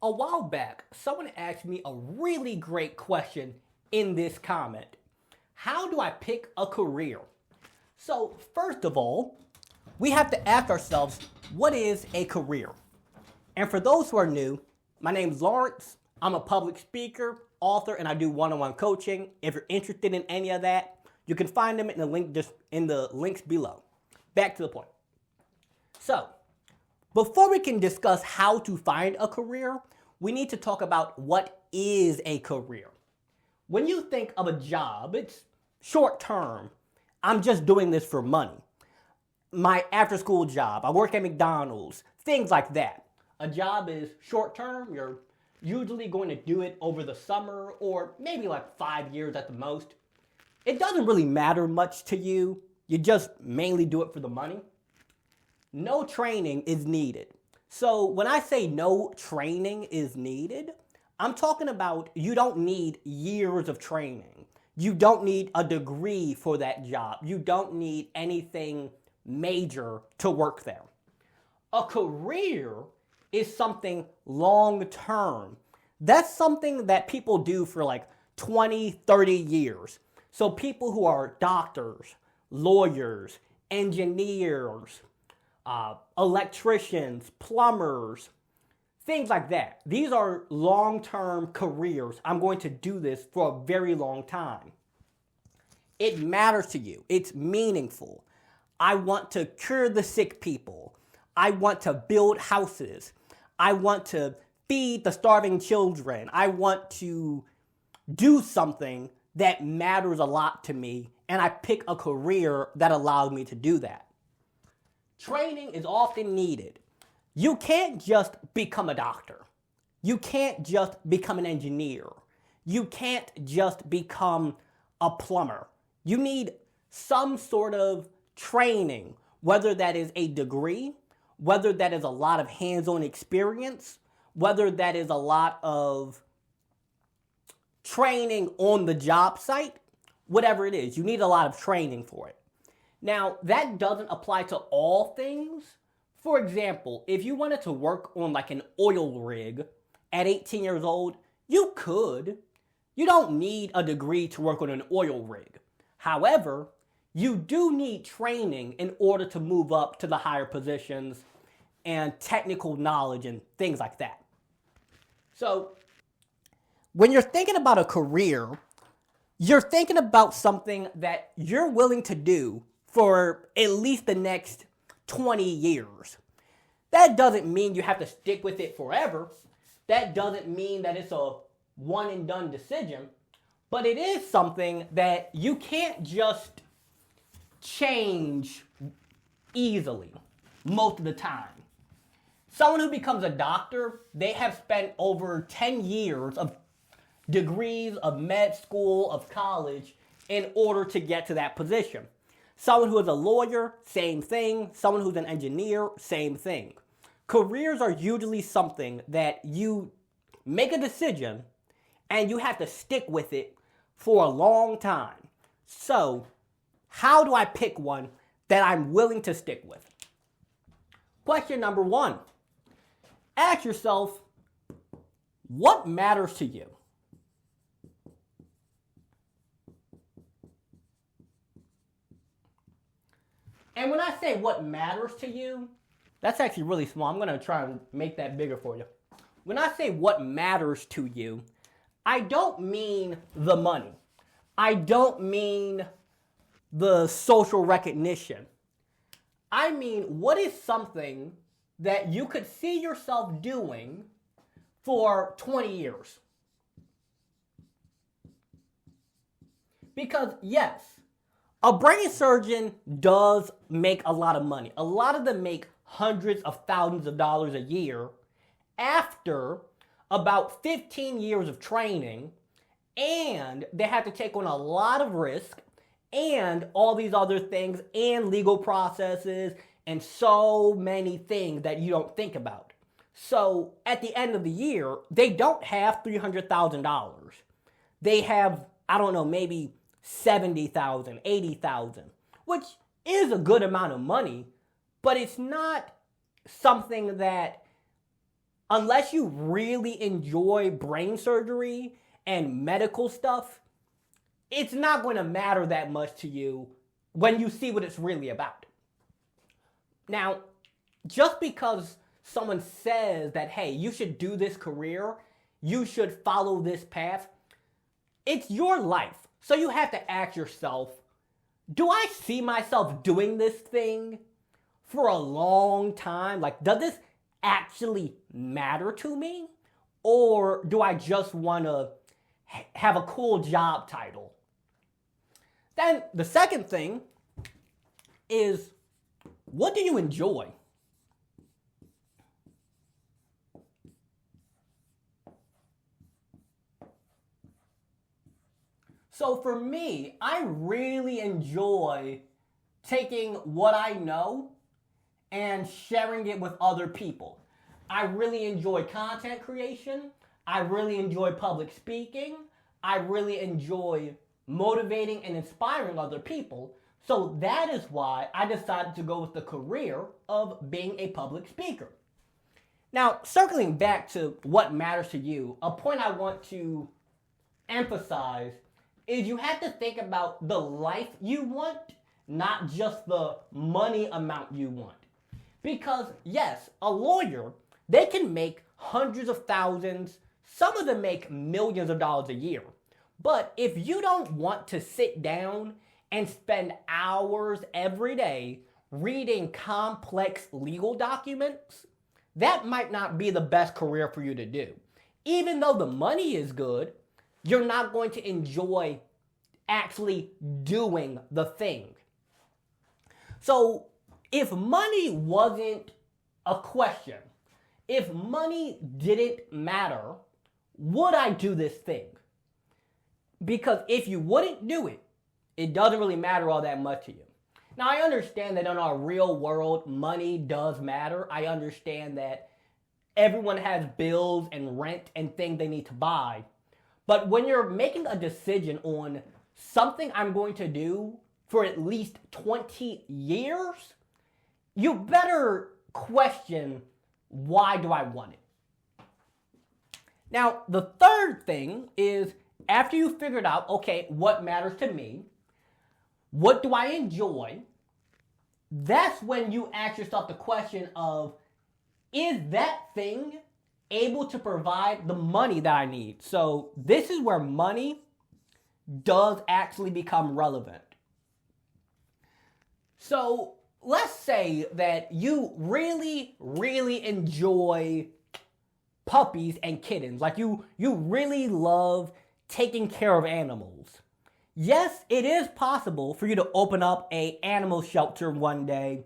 A while back, someone asked me a really great question in this comment. How do I pick a career? So, first of all, we have to ask ourselves, what is a career? And for those who are new, my name is Lawrence. I'm a public speaker, author, and I do one-on-one coaching. If you're interested in any of that, you can find them in the links below. Back to the point. So, before we can discuss how to find a career, we need to talk about what is a career. When you think of a job, it's short term. I'm just doing this for money. My after school job, I work at McDonald's, things like that. A job is short term. You're usually going to do it over the summer or maybe like 5 years at the most. It doesn't really matter much to you. You just mainly do it for the money. No training is needed. So when I say no training is needed, I'm talking about you don't need years of training. You don't need a degree for that job. You don't need anything major to work there. A career is something long term. That's something that people do for like 20, 30 years. So people who are doctors, lawyers, engineers, electricians, plumbers, things like that. These are long-term careers. I'm going to do this for a very long time. It matters to you. It's meaningful. I want to cure the sick people. I want to build houses. I want to feed the starving children. I want to do something that matters a lot to me, and I pick a career that allows me to do that. Training is often needed. You can't just become a doctor. You can't just become an engineer. You can't just become a plumber. You need some sort of training, whether that is a degree, whether that is a lot of hands-on experience, whether that is a lot of training on the job site, whatever it is, you need a lot of training for it. Now, that doesn't apply to all things. For example, if you wanted to work on like an oil rig at 18 years old, you could. You don't need a degree to work on an oil rig. However, you do need training in order to move up to the higher positions and technical knowledge and things like that. So, when you're thinking about a career, you're thinking about something that you're willing to do for at least the next 20 years. That doesn't mean you have to stick with it forever. That doesn't mean that it's a one and done decision. But it is something that you can't just change easily most of the time. Someone who becomes a doctor, they have spent over 10 years of degrees of med school, of college, in order to get to that position. Someone who is a lawyer, same thing. Someone who's an engineer, same thing. Careers are usually something that you make a decision and you have to stick with it for a long time. So, how do I pick one that I'm willing to stick with? Question number 1. Ask yourself, what matters to you? And when I say what matters to you, that's actually really small. I'm going to try and make that bigger for you. When I say what matters to you, I don't mean the money. I don't mean the social recognition. I mean, what is something that you could see yourself doing for 20 years? Because yes, a brain surgeon does make a lot of money. A lot of them make hundreds of thousands of dollars a year after about 15 years of training, and they have to take on a lot of risk and all these other things and legal processes and so many things that you don't think about. So at the end of the year, they don't have $300,000. They have, I don't know, maybe 70,000, 80,000, which is a good amount of money, but it's not something that unless you really enjoy brain surgery and medical stuff, it's not going to matter that much to you when you see what it's really about. Now, just because someone says that, hey, you should do this career, you should follow this path, it's your life. So you have to ask yourself, do I see myself doing this thing for a long time? Like, does this actually matter to me? Or do I just want to have a cool job title? Then the second thing is, what do you enjoy? So for me, I really enjoy taking what I know and sharing it with other people. I really enjoy content creation. I really enjoy public speaking. I really enjoy motivating and inspiring other people. So that is why I decided to go with the career of being a public speaker. Now, circling back to what matters to you, a point I want to emphasize is you have to think about the life you want, not just the money amount you want. Because yes, a lawyer, they can make hundreds of thousands, some of them make millions of dollars a year. But if you don't want to sit down and spend hours every day reading complex legal documents, that might not be the best career for you to do. Even though the money is good, you're not going to enjoy actually doing the thing. So if money wasn't a question, if money didn't matter, would I do this thing? Because if you wouldn't do it, it doesn't really matter all that much to you. Now, I understand that in our real world, money does matter. I understand that everyone has bills and rent and things they need to buy. But when you're making a decision on something I'm going to do for at least 20 years, you better question, why do I want it? Now, the third thing is, after you figured out, okay, what matters to me, what do I enjoy, that's when you ask yourself the question of, is that thing able to provide the money that I need? So this is where money does actually become relevant. So let's say that you really, really enjoy puppies and kittens. Like you really love taking care of animals. Yes, it is possible for you to open up an animal shelter one day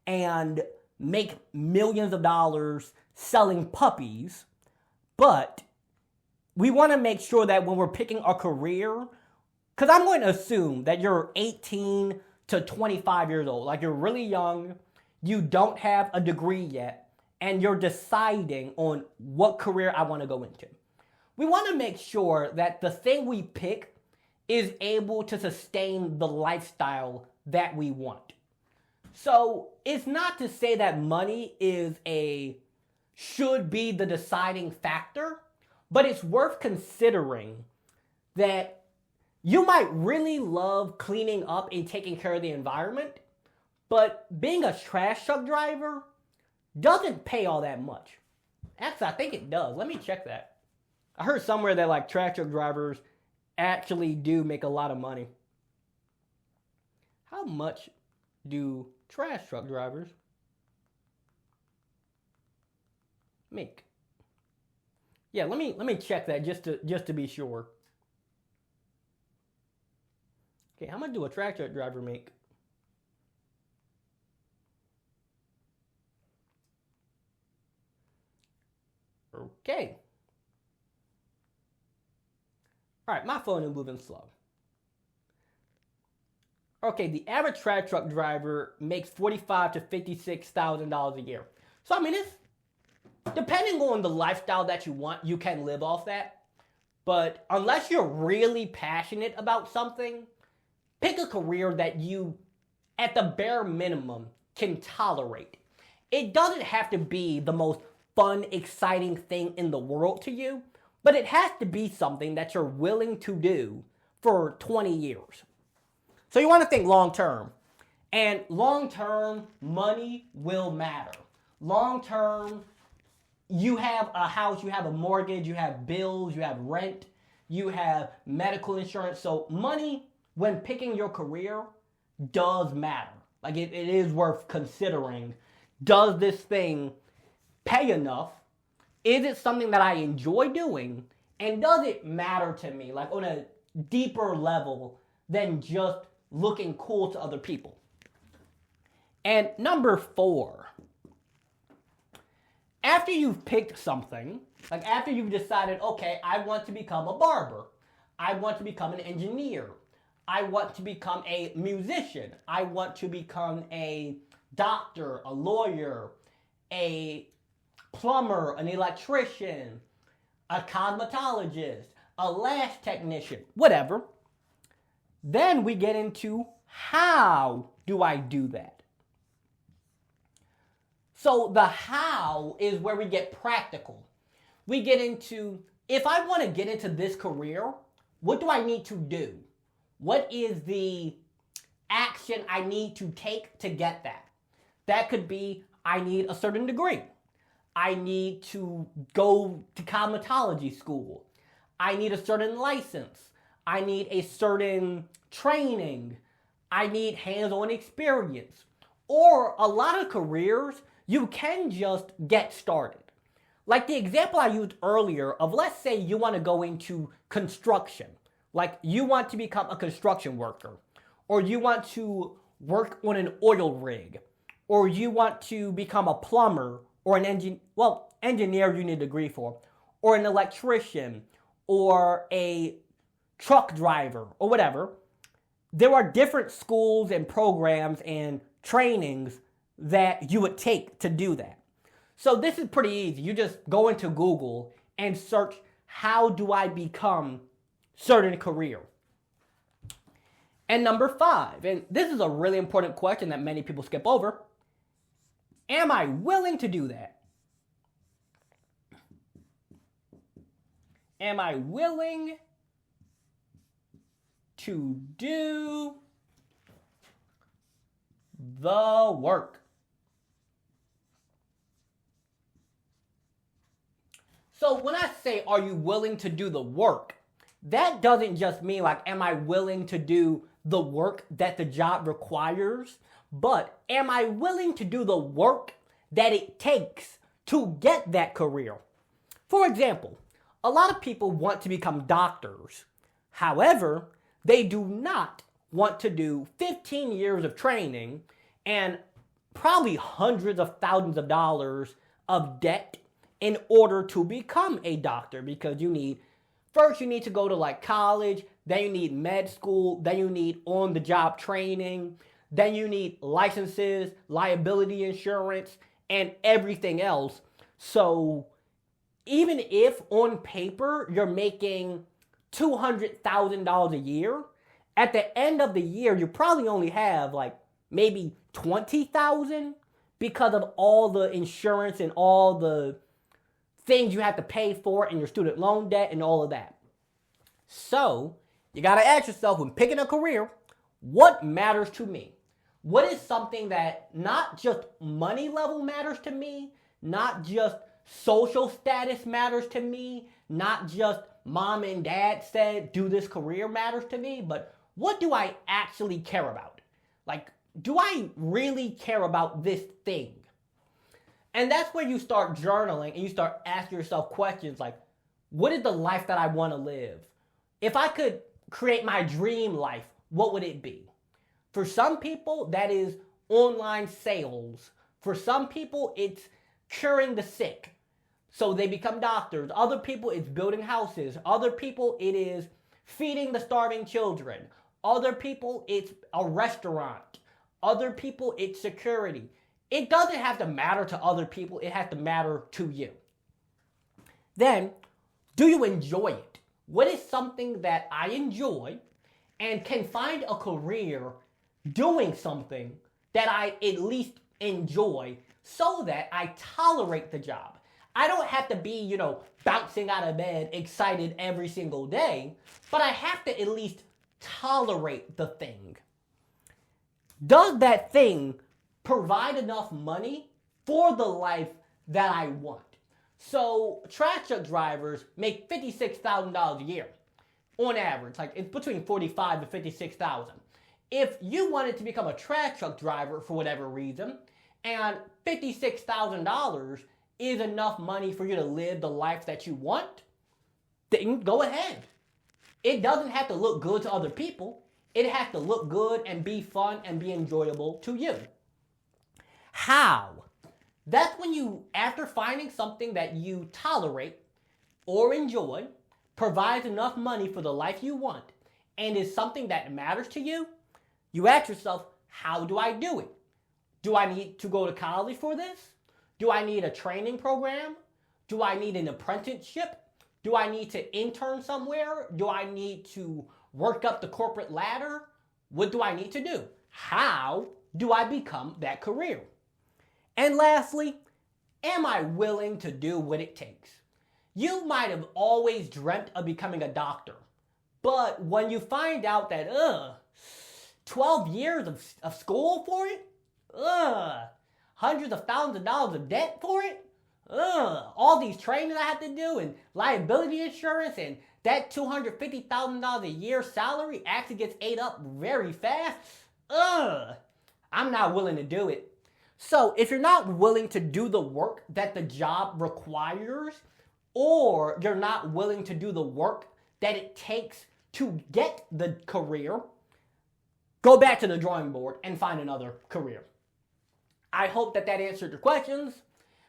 and make millions of dollars selling puppies, but we want to make sure that when we're picking a career, because I'm going to assume that you're 18 to 25 years old, like you're really young, you don't have a degree yet, and you're deciding on what career I want to go into. We want to make sure that the thing we pick is able to sustain the lifestyle that we want. So it's not to say that money should be the deciding factor, but it's worth considering that you might really love cleaning up and taking care of the environment, but being a trash truck driver doesn't pay all that much. Actually, I think it does. Let me check that. I heard somewhere that like trash truck drivers actually do make a lot of money. How much do trash truck drivers make? Yeah, let me check that just to be sure. Okay, how much do a trash truck driver make? Okay. All right, my phone is moving slow. Okay, the average trash truck driver makes $45,000 to $56,000 a year. So I mean, it's depending on the lifestyle that you want, you can live off that. But unless you're really passionate about something, pick a career that you, at the bare minimum, can tolerate. It doesn't have to be the most fun, exciting thing in the world to you, but it has to be something that you're willing to do for 20 years. So you want to think long term. And long term, money will matter. Long term, you have a house, you have a mortgage, you have bills, you have rent, you have medical insurance. So money, when picking your career, does matter. Like it is worth considering. Does this thing pay enough? Is it something that I enjoy doing? And does it matter to me, like on a deeper level than just looking cool to other people? And number 4, after you've picked something, like after you've decided, okay, I want to become a barber, I want to become an engineer, I want to become a musician, I want to become a doctor, a lawyer, a plumber, an electrician, a cosmetologist, a lash technician, whatever. Then we get into how do I do that? So the how is where we get practical. We get into, if I want to get into this career, what do I need to do? What is the action I need to take to get that? That could be, I need a certain degree. I need to go to cosmetology school. I need a certain license. I need a certain training. I need hands-on experience. Or a lot of careers, you can just get started. Like the example I used earlier of, let's say you want to go into construction. Like you want to become a construction worker, or you want to work on an oil rig, or you want to become a plumber, or an engineer you need a degree for, or an electrician, or a truck driver, or whatever. There are different schools and programs and trainings that you would take to do that. So this is pretty easy. You just go into Google and search, how do I become certain career? And number 5, and this is a really important question that many people skip over, am I willing to do that? Am I willing to do the work? So when I say, are you willing to do the work, that doesn't just mean like, am I willing to do the work that the job requires, but am I willing to do the work that it takes to get that career? For example, a lot of people want to become doctors. However, they do not want to do 15 years of training and probably hundreds of thousands of dollars of debt in order to become a doctor, because you need to go to like college, then you need med school, then you need on-the-job training, then you need licenses, liability insurance, and everything else. So even if on paper you're making $200,000 a year, at the end of the year you probably only have like maybe $20,000 because of all the insurance and all the things you have to pay for and your student loan debt and all of that. So you got to ask yourself, when picking a career, what matters to me? What is something that not just money level matters to me, not just social status matters to me, not just mom and dad said do this career matters to me, but what do I actually care about? Like, do I really care about this thing? And that's where you start journaling and you start asking yourself questions like, what is the life that I want to live? If I could create my dream life, what would it be? For some people, that is online sales. For some people, it's curing the sick, so they become doctors. Other people, it's building houses. Other people, it is feeding the starving children. Other people, it's a restaurant. Other people, it's security. It doesn't have to matter to other people. It has to matter to you. Then, do you enjoy it? What is something that I enjoy and can find a career doing something that I at least enjoy so that I tolerate the job? I don't have to be, bouncing out of bed excited every single day, but I have to at least tolerate the thing. Does that thing provide enough money for the life that I want? So trash truck drivers make $56,000 a year on average. Like it's between $45,000 to $56,000. If you wanted to become a trash truck driver for whatever reason, and $56,000 is enough money for you to live the life that you want, then go ahead. It doesn't have to look good to other people. It has to look good and be fun and be enjoyable to you. How? That's when you, after finding something that you tolerate or enjoy, provides enough money for the life you want, and is something that matters to you, you ask yourself, how do I do it? Do I need to go to college for this? Do I need a training program? Do I need an apprenticeship? Do I need to intern somewhere? Do I need to work up the corporate ladder? What do I need to do? How do I become that career? And lastly, am I willing to do what it takes? You might have always dreamt of becoming a doctor, but when you find out that, 12 years of school for it? Hundreds of thousands of dollars of debt for it? All these trainings I have to do and liability insurance and that $250,000 a year salary actually gets ate up very fast? I'm not willing to do it. So if you're not willing to do the work that the job requires, or you're not willing to do the work that it takes to get the career, go back to the drawing board and find another career. I hope that answered your questions.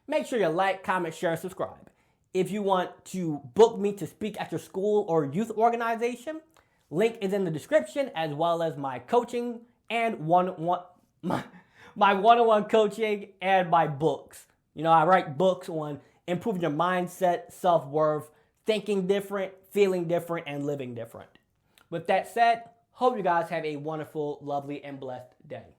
Make sure you like, comment, share, and subscribe. If you want to book me to speak at your school or youth organization, link is in the description, as well as my coaching and my one-on-one coaching and my books. I write books on improving your mindset, self-worth, thinking different, feeling different, and living different. With that said, hope you guys have a wonderful, lovely, and blessed day.